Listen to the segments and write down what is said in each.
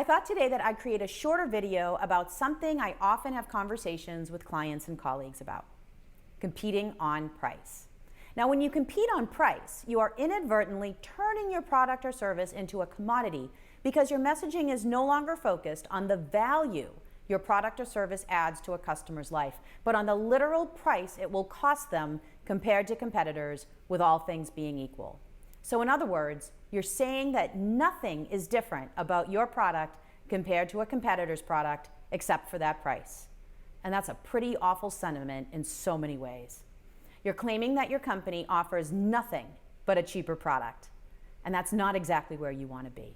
thought today that I'd create a shorter video about something I often have conversations with clients and colleagues about: competing on price. Now, when you compete on price, you are inadvertently turning your product or service into a commodity because your messaging is no longer focused on the value your product or service adds to a customer's life, but on the literal price it will cost them compared to competitors, with all things being equal. So in other words, you're saying that nothing is different about your product compared to a competitor's product except for that price. And that's a pretty awful sentiment in so many ways. You're claiming that your company offers nothing but a cheaper product, and that's not exactly where you want to be.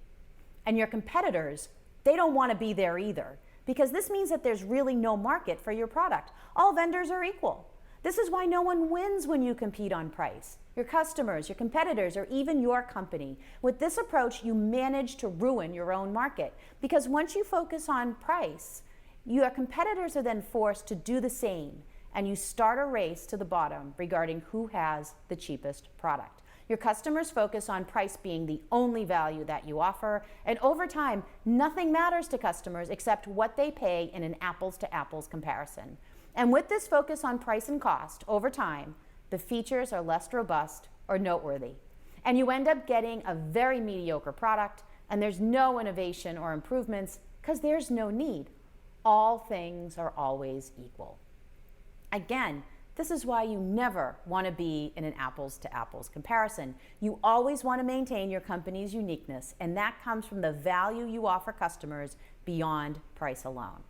And your competitors, they don't want to be there either, because this means that there's really no market for your product. All vendors are equal. This is why no one wins when you compete on price. Your customers, your competitors, or even your company. With this approach, you manage to ruin your own market, because once you focus on price, your competitors are then forced to do the same, and you start a race to the bottom regarding who has the cheapest product. Your customers focus on price being the only value that you offer, and over time, nothing matters to customers except what they pay in an apples-to-apples comparison. And with this focus on price and cost, over time, the features are less robust or noteworthy. And you end up getting a very mediocre product, and there's no innovation or improvements because there's no need. All things are always equal. Again, this is why you never want to be in an apples-to-apples comparison. You always want to maintain your company's uniqueness, and that comes from the value you offer customers beyond price alone.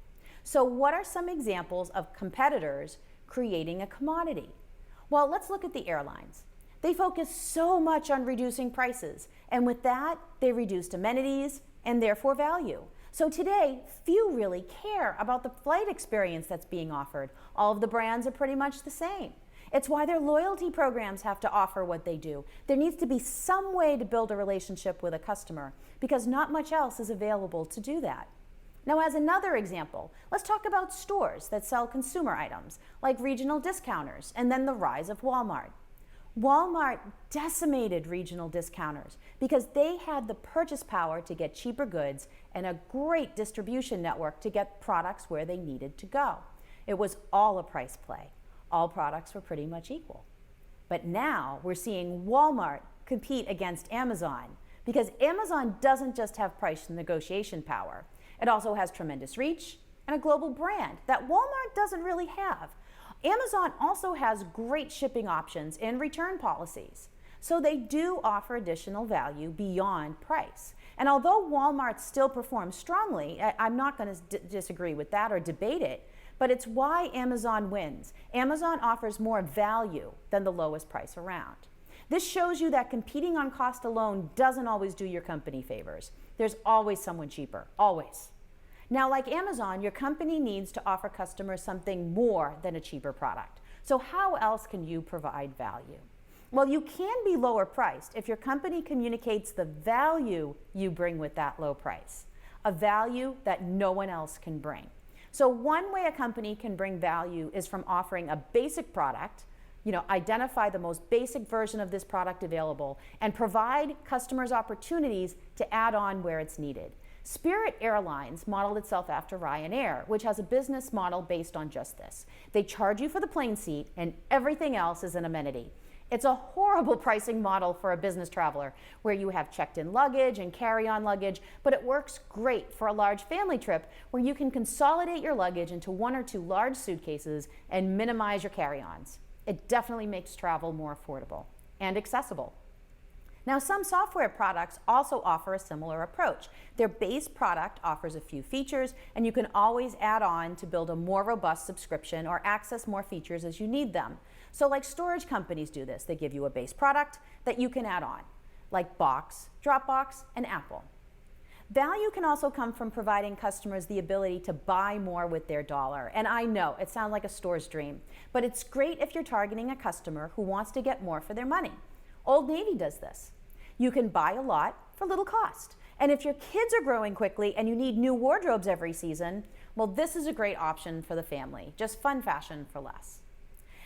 So what are some examples of competitors creating a commodity? Well, let's look at the airlines. They focus so much on reducing prices, and with that, they reduced amenities and therefore value. So today, few really care about the flight experience that's being offered. All of the brands are pretty much the same. It's why their loyalty programs have to offer what they do. There needs to be some way to build a relationship with a customer, because not much else is available to do that. Now, as another example, let's talk about stores that sell consumer items, like regional discounters, and then the rise of Walmart. Walmart decimated regional discounters because they had the purchase power to get cheaper goods and a great distribution network to get products where they needed to go. It was all a price play. All products were pretty much equal. But now we're seeing Walmart compete against Amazon, because Amazon doesn't just have price negotiation power. It also has tremendous reach and a global brand that Walmart doesn't really have. Amazon also has great shipping options and return policies. So they do offer additional value beyond price. And although Walmart still performs strongly, I'm not going to disagree with that or debate it, but it's why Amazon wins. Amazon offers more value than the lowest price around. This shows you that competing on cost alone doesn't always do your company favors. There's always someone cheaper, always. Now, like Amazon, your company needs to offer customers something more than a cheaper product. So how else can you provide value? Well, you can be lower priced if your company communicates the value you bring with that low price, a value that no one else can bring. So one way a company can bring value is from offering a basic product, identify the most basic version of this product available, and provide customers opportunities to add on where it's needed. Spirit Airlines modeled itself after Ryanair, which has a business model based on just this. They charge you for the plane seat, and everything else is an amenity. It's a horrible pricing model for a business traveler, where you have checked-in luggage and carry-on luggage, but it works great for a large family trip where you can consolidate your luggage into 1 or 2 large suitcases and minimize your carry-ons. It definitely makes travel more affordable and accessible. Now, some software products also offer a similar approach. Their base product offers a few features, and you can always add on to build a more robust subscription or access more features as you need them. So like storage companies do this. They give you a base product that you can add on, like Box, Dropbox, and Apple. Value can also come from providing customers the ability to buy more with their dollar. And I know it sounds like a store's dream, but it's great if you're targeting a customer who wants to get more for their money. Old Navy does this. You can buy a lot for little cost. And if your kids are growing quickly and you need new wardrobes every season, well, this is a great option for the family. Just fun fashion for less.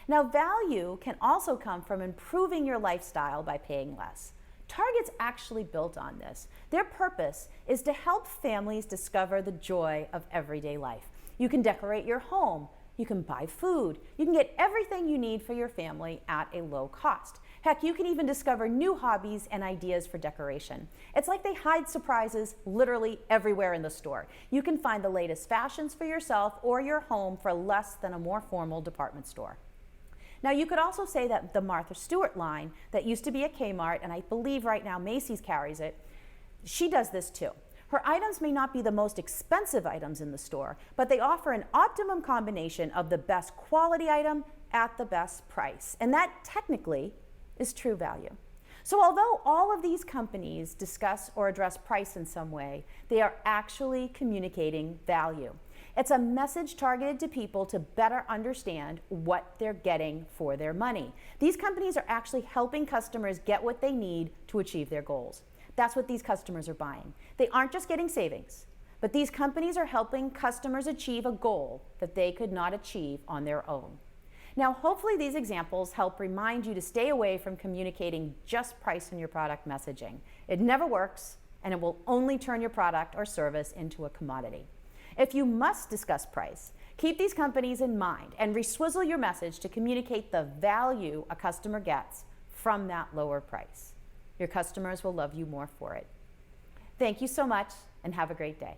Now, value can also come from improving your lifestyle by paying less. Target's actually built on this. Their purpose is to help families discover the joy of everyday life. You can decorate your home, you can buy food, you can get everything you need for your family at a low cost. Heck, you can even discover new hobbies and ideas for decoration. It's like they hide surprises literally everywhere in the store. You can find the latest fashions for yourself or your home for less than a more formal department store. Now, you could also say that the Martha Stewart line that used to be at Kmart, and I believe right now Macy's carries it, she does this too. Her items may not be the most expensive items in the store, but they offer an optimum combination of the best quality item at the best price. And that technically is true value. So although all of these companies discuss or address price in some way, they are actually communicating value. It's a message targeted to people to better understand what they're getting for their money. These companies are actually helping customers get what they need to achieve their goals. That's what these customers are buying. They aren't just getting savings, but these companies are helping customers achieve a goal that they could not achieve on their own. Now, hopefully these examples help remind you to stay away from communicating just price in your product messaging. It never works, and it will only turn your product or service into a commodity. If you must discuss price, keep these companies in mind and reswizzle your message to communicate the value a customer gets from that lower price. Your customers will love you more for it. Thank you so much, and have a great day.